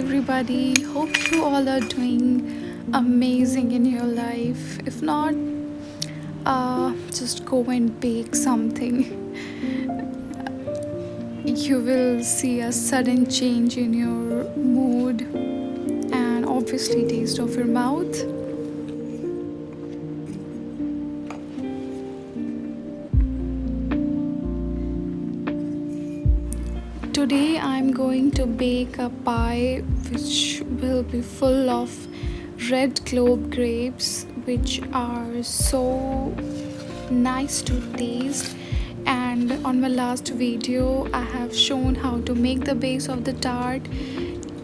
everybody. Hope you all are doing amazing in your life. If not, just go and bake something. You will see a sudden change in your mood and obviously taste of your mouth. Today I'm going to bake a pie which will be full of red clove grapes, which are so nice to taste. And on my last video I have shown how to make the base of the tart,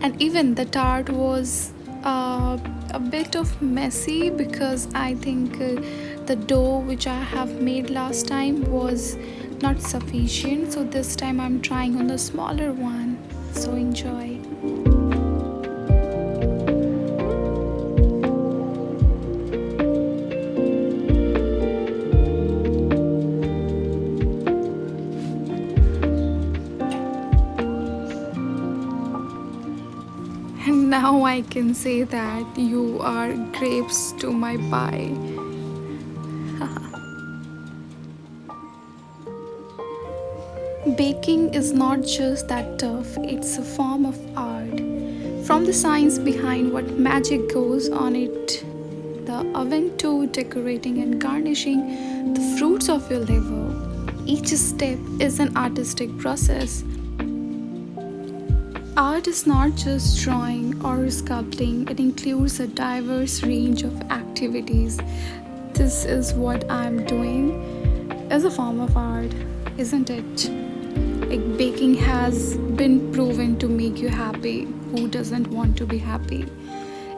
and even the tart was a bit of messy because I think the dough which I have made last time was not sufficient, so this time I'm trying on the smaller one. So enjoy. And now I can say that you are grapes to my pie. Baking is not just that tough, it's a form of art. From the science behind what magic goes on it, the oven to decorating and garnishing the fruits of your labor, each step is an artistic process. Art is not just drawing or sculpting, it includes a diverse range of activities. This is what I'm doing as a form of art, isn't it? Like baking has been proven to make you happy. Who doesn't want to be happy?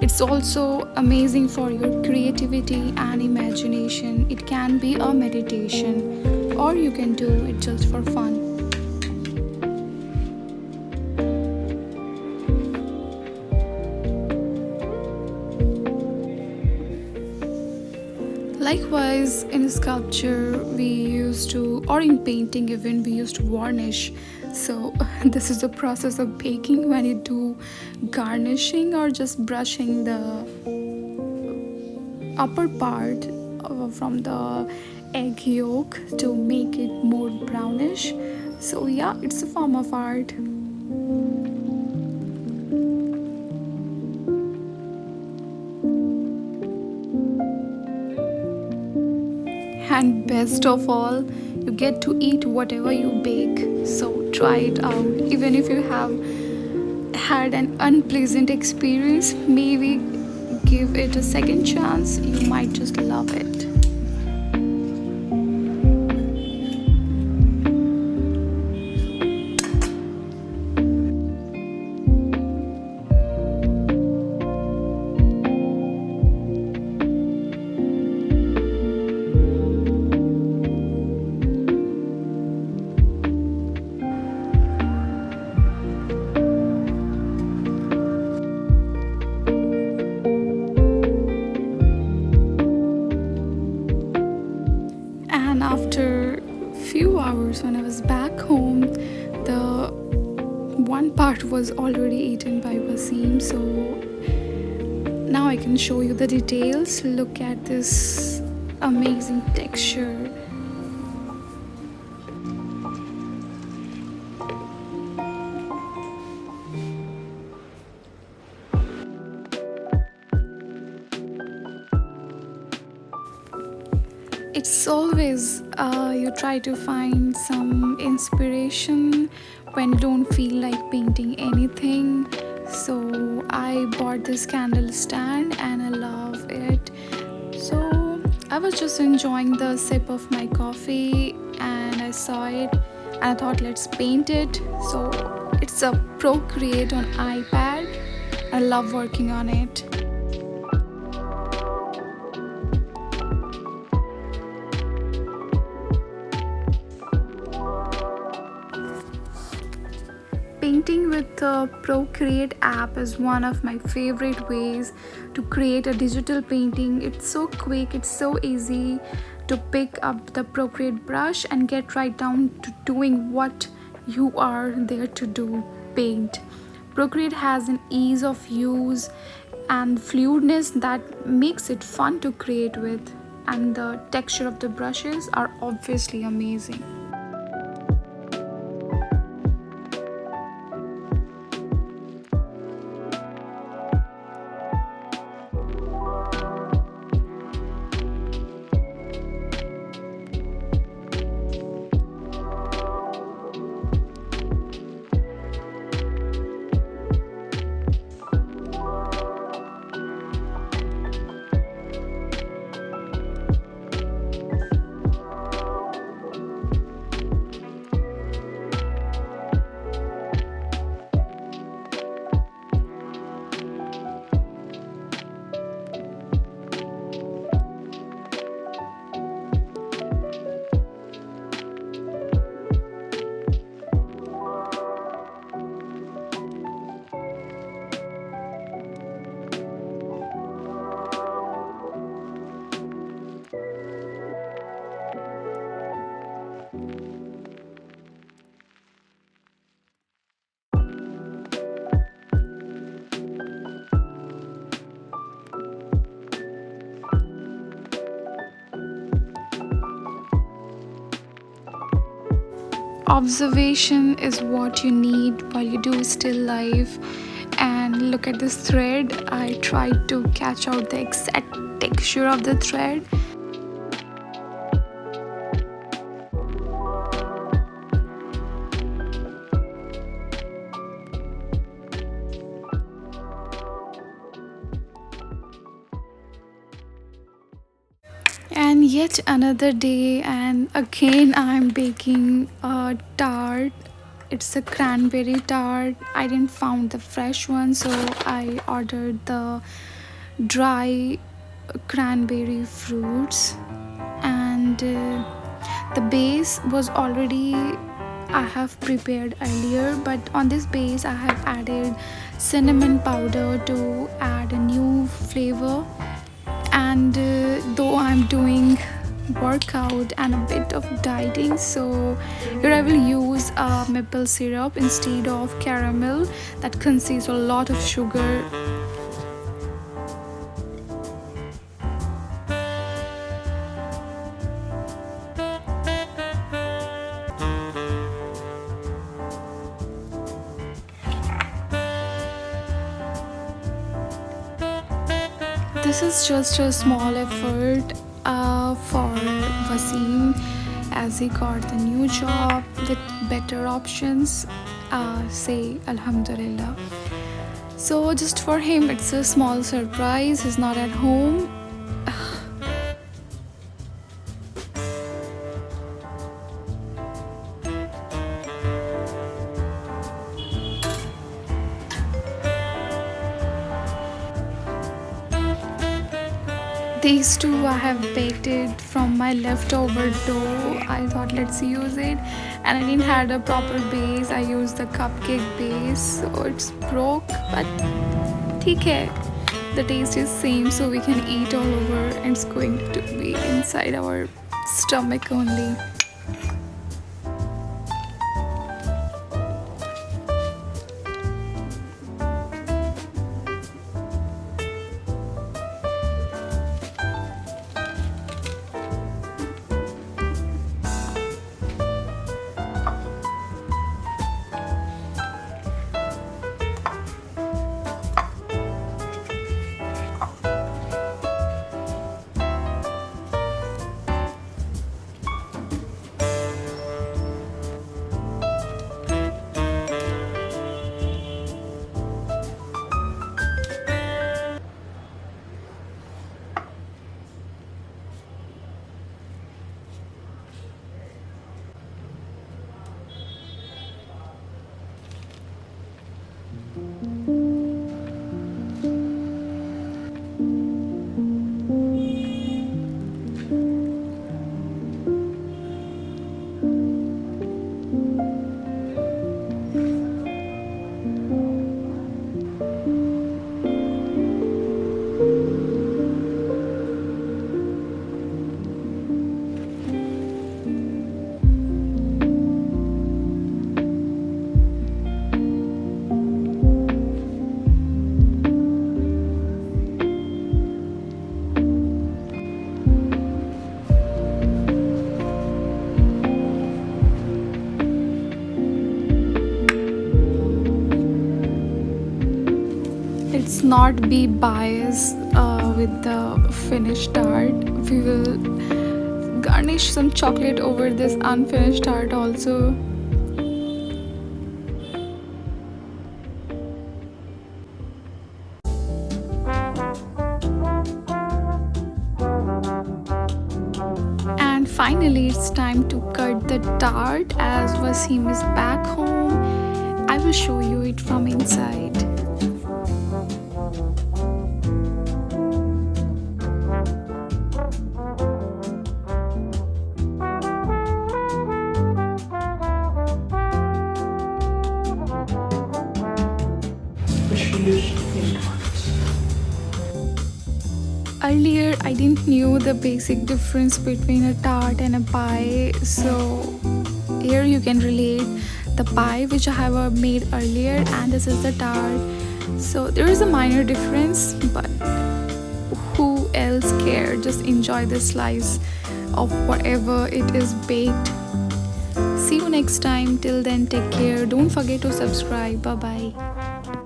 It's also amazing for your creativity and imagination. It can be a meditation, or you can do it just for fun. Likewise, in sculpture, we used to, or in painting even, we used to varnish. So, this is the process of baking when you do garnishing or just brushing the upper part from the egg yolk to make it more brownish. So, yeah, it's a form of art. And best of all, you get to eat whatever you bake. So try it out. Even if you have had an unpleasant experience, maybe give it a second chance. You might just love it. And after few hours when I was back home, the one part was already eaten by Wasim. So now I can show you the details. Look at this amazing texture. It's always you try to find some inspiration when you don't feel like painting anything. So I bought this candle stand and I love it. So I was just enjoying the sip of my coffee and I saw it and I thought let's paint it. So it's a Procreate on iPad. I love working on it. Painting with the Procreate app is one of my favorite ways to create a digital painting. It's so quick, it's so easy to pick up the Procreate brush and get right down to doing what you are there to do, paint. Procreate has an ease of use and fluidness that makes it fun to create with, and the texture of the brushes are obviously amazing. Observation is what you need while you do still life. And look at this thread. I tried to catch out the exact texture of the thread. And yet another day, and again I'm baking a tart. It's a cranberry tart. I didn't found the fresh one, so I ordered the dry cranberry fruits. And the base was already I have prepared earlier, but on this base I have added cinnamon powder to add a new flavor. And though I'm doing workout and a bit of dieting, so here I will use maple syrup instead of caramel that contains a lot of sugar. This is just a small effort for Wasim as he got the new job with better options. Say Alhamdulillah. So, just for him, it's a small surprise. He's not at home. These two I have baked it from my leftover dough. I thought let's use it, and I didn't had a proper base. I used the cupcake base, so it's broke, but ठीक है. The taste is same, so we can eat all over, and it's going to be inside our stomach only. Let's not be biased with the finished tart. We will garnish some chocolate over this unfinished tart also. And finally, it's time to cut the tart as Wasim is back home. I will show you it from inside. Earlier, I didn't knew the basic difference between a tart and a pie, so here you can relate the pie which I have made earlier, and this is the tart. So there is a minor difference, but who else care? Just enjoy the slice of whatever it is baked. See you next time. Till then, take care. Don't forget to subscribe. Bye bye.